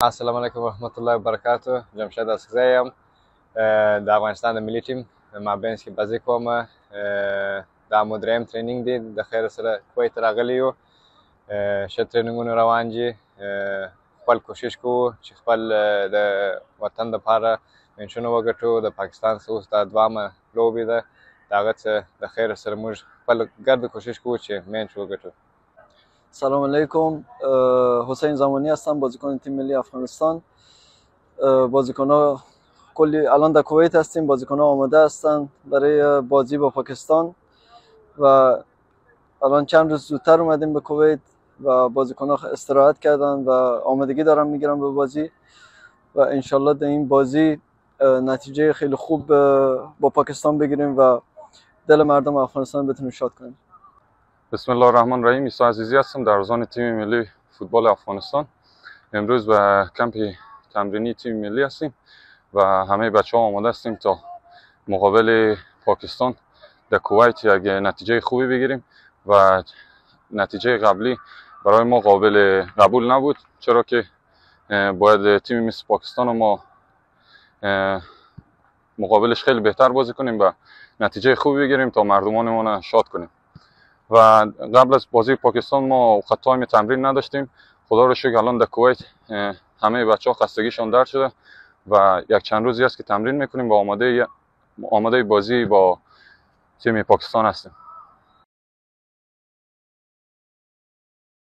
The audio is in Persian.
السلام علیکم ورحمت الله وبرکاته. جمشید اسکزی یم. د افغانستان د ملي ټیم مابینځ کې بازي کوم. دا مو درېیم ټرینینګ دی. د خیر سره کویت ته راغلی یو. ښه ټرینینګونه روان دي. خپل کوشش کوو چې خپل د وطن دپاره منشونه وګټو. د پاکستان څخه اوس دا دویمه لوبې ده. د هغه څه د خیر سره موږ خپل ګرد کوشش کوو چې منچ وګټو. سلام علیکم. حسین زمانی هستم، بازیکن تیم ملی افغانستان. بازیکن‌ها کلی الان در کویت هستیم. بازیکن‌ها آماده هستند برای بازی با پاکستان و الان چند روز زودتر اومدیم به کویت و بازیکن‌ها استراحت کردن و آمادگی دارن میگیرن به بازی و انشالله در این بازی نتیجه خیلی خوب با پاکستان بگیریم و دل مردم افغانستان بتونیم شاد کنیم. بسم الله الرحمن الرحیم. عیسی عزیزی هستم، در ارزان تیم ملی فوتبال افغانستان. امروز به کمپ تمرینی تیم ملی هستیم و همه بچه‌ها آماده هستیم تا مقابل پاکستان در کویت یک نتیجه خوبی بگیریم و نتیجه قبلی برای ما قابل قبول نبود، چرا که باید تیم مثل پاکستان ما مقابلش خیلی بهتر بازی کنیم و نتیجه خوبی بگیریم تا مردمانمون شاد کنیم. و قبل از بازی پاکستان ما وقت تایم تمرین نداشتیم. خدا رو شکر الان در کویت همه بچه‌ها خستگیشان در شده و یک چند روزی است که تمرین میکنیم و آماده بازی با تیم پاکستان هستیم.